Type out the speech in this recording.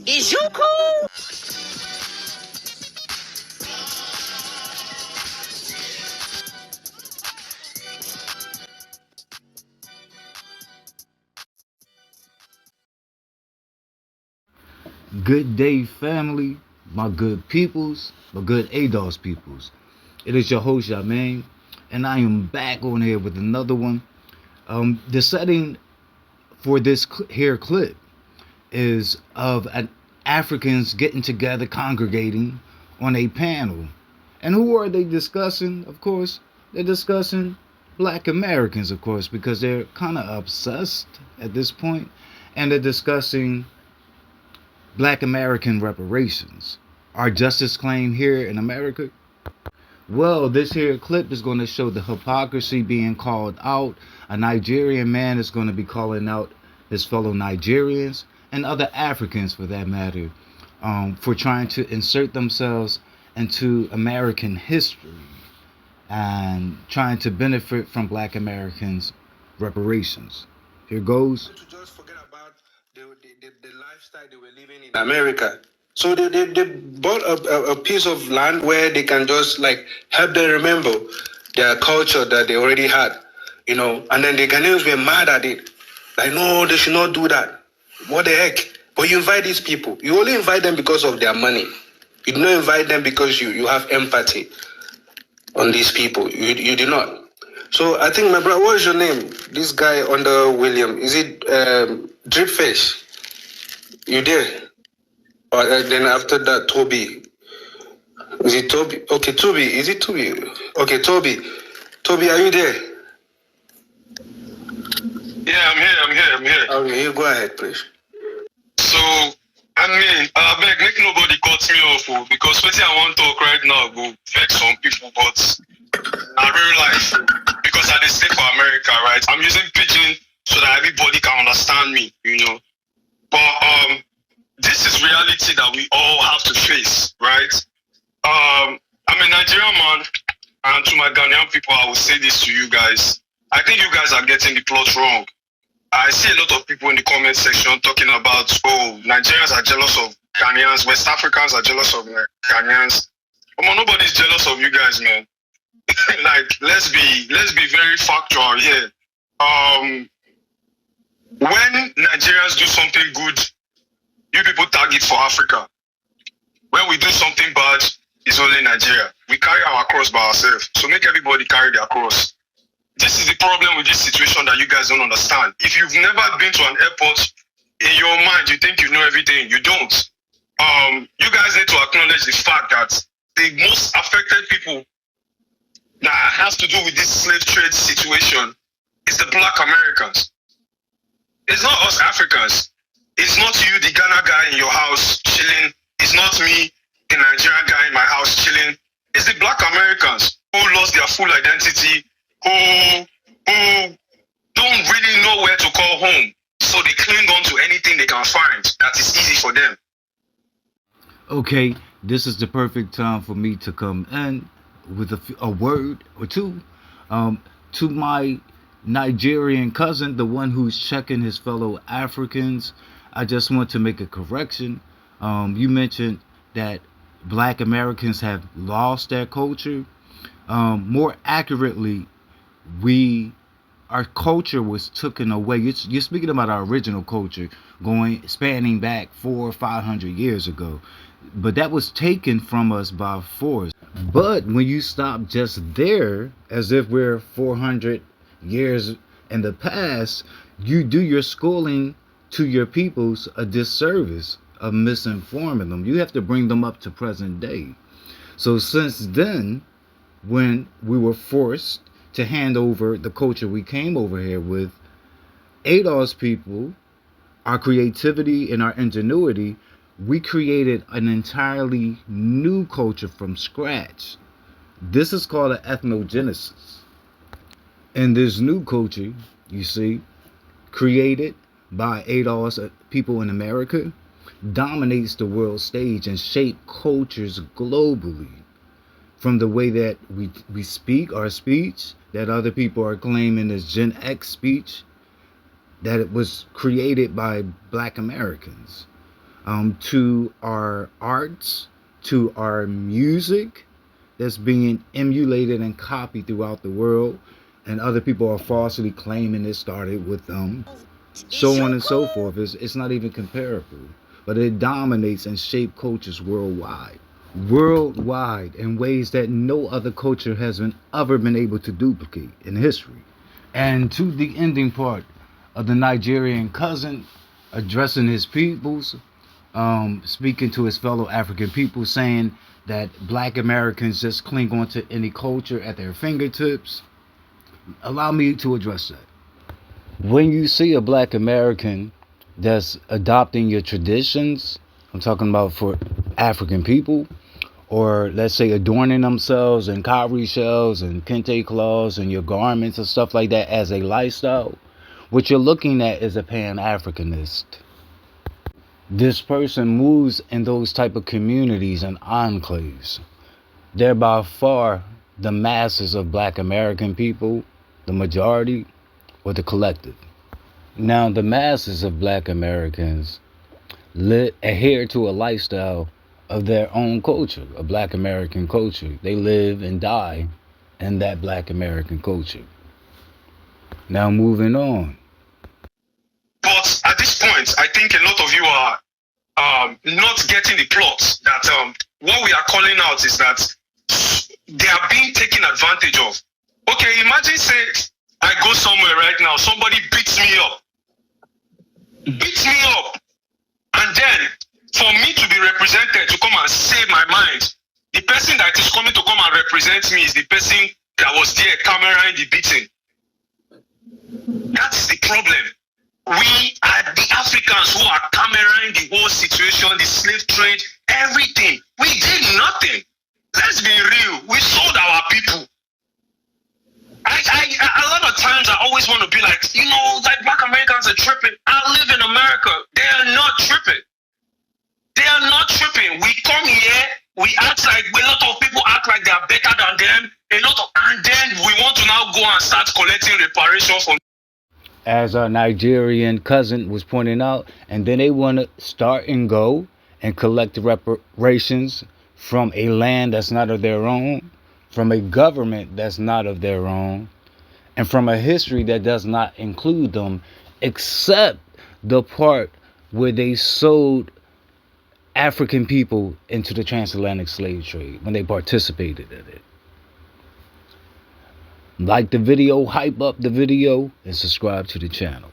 Is you cool? Good day, family, my good peoples, my good ADOS peoples. It is your host, Yamain, and I am back on here with another one. The setting for this here clip is of an Africans getting together, congregating on a panel. And who are they discussing? Of course, they're discussing black Americans, of course, because they're kind of obsessed at this point, and they're discussing black American reparations. Our justice claim here in America? Well, this here clip is going to show the hypocrisy being called out. A Nigerian man is going to be calling out his fellow Nigerians and other Africans for that matter for trying to insert themselves into American history and trying to benefit from black Americans' reparations. Here goes. To just forget about the lifestyle they were living in America. So they bought a piece of land where they can just like help them remember their culture that they already had, and then the Ghanaians were mad at it. Like, no, they should not do that. What the heck? But you invite these people. You only invite them because of their money. You do not invite them because you have empathy on these people. You do not. So I think, my brother, what is your name? This guy under William, is it Dripfish? You there? Or then after that, Toby. Is it Toby? Okay, Toby. Is it Toby? Okay, Toby. Toby, are you there? Yeah, I'm here. Okay, you go ahead, please. So, I beg, make nobody cut me off, because what I want to talk right now go vex some people, but I real life, because I dey stay for America, right? I'm using pidgin so that everybody can understand me, But this is reality that we all have to face, right? I'm a Nigerian man, and to my Ghanaian people, I will say this to you guys. I think you guys are getting the plot wrong. I see a lot of people in the comment section talking about, Nigerians are jealous of Ghanaians, West Africans are jealous of Ghanaians. Nobody's jealous of you guys, man. Like, let's be very factual here. When Nigerians do something good, you people tag it for Africa. When we do something bad, it's only Nigeria. We carry our cross by ourselves. So make everybody carry their cross. This is the problem with this situation that you guys don't understand. If you've never been to an airport, in your mind, you think you know everything. You don't. You guys need to acknowledge the fact that the most affected people that has to do with this slave trade situation is the black Americans. It's not us Africans. It's not you, the Ghana guy in your house chilling. It's not me, the Nigerian guy in my house chilling. It's the black Americans who lost their full identity, who don't really know where to call home. So they cling on to anything they can find that is easy for them. Okay, this is the perfect time for me to come in with a word or two to my Nigerian cousin, the one who's checking his fellow Africans. I just want to make a correction. You mentioned that black Americans have lost their culture. More accurately, our culture was taken away. You're speaking about our original culture, spanning back 400 or 500 years ago, but that was taken from us by force. But when you stop just there, as if we're 400 years in the past, you do your schooling to your peoples a disservice of misinforming them. You have to bring them up to present day. So since then, when we were forced to hand over the culture we came over here with, ADOS people, our creativity and our ingenuity, we created an entirely new culture from scratch. This is called an ethnogenesis. And this new culture, you see, created by ADOS people in America, dominates the world stage and shape cultures globally. From the way that we speak our speech, that other people are claiming is Gen X speech, that it was created by black Americans. to our arts, to our music that's being emulated and copied throughout the world, and other people are falsely claiming it started with them, so on and so forth. It's not even comparable, but it dominates and shapes cultures worldwide in ways that no other culture has ever been able to duplicate in history. And to the ending part of the Nigerian cousin addressing his peoples, speaking to his fellow African people, saying that black Americans just cling on to any culture at their fingertips. Allow me to address that. When you see a black American that's adopting your traditions, I'm talking about for African people, or let's say adorning themselves in cowrie shells and kente cloths and your garments and stuff like that as a lifestyle, what you're looking at is a pan-Africanist. This person moves in those type of communities and enclaves. They're by far the masses of black American people, the majority, or the collective. Now, the masses of black Americans adhere to a lifestyle of their own culture, a black American culture. They live and die in that black American culture. Now, moving on. But at this point, I think a lot of you are not getting the plot that what we are calling out is that they are being taken advantage of. Okay, imagine say I go somewhere right now, somebody beats me up, and then for me to be represented to come and save my mind, the person that is coming to come and represent me is the person that was there camera in the beating. That's the problem. We are the Africans who are cameraing the whole situation, the slave trade, everything. We did nothing. Let's be real. We sold our people. A lot of times I always want to be like, like black Americans are tripping. I live in America. They are not tripping. We come here, we act like a lot of people act like they are better than them. And then we want to now go and start collecting reparations from. As our Nigerian cousin was pointing out, and then they want to start and go and collect the reparations from a land that's not of their own, from a government that's not of their own, and from a history that does not include them, except the part where they sold African people into the transatlantic slave trade when they participated in it. Like the video, hype up the video, and subscribe to the channel.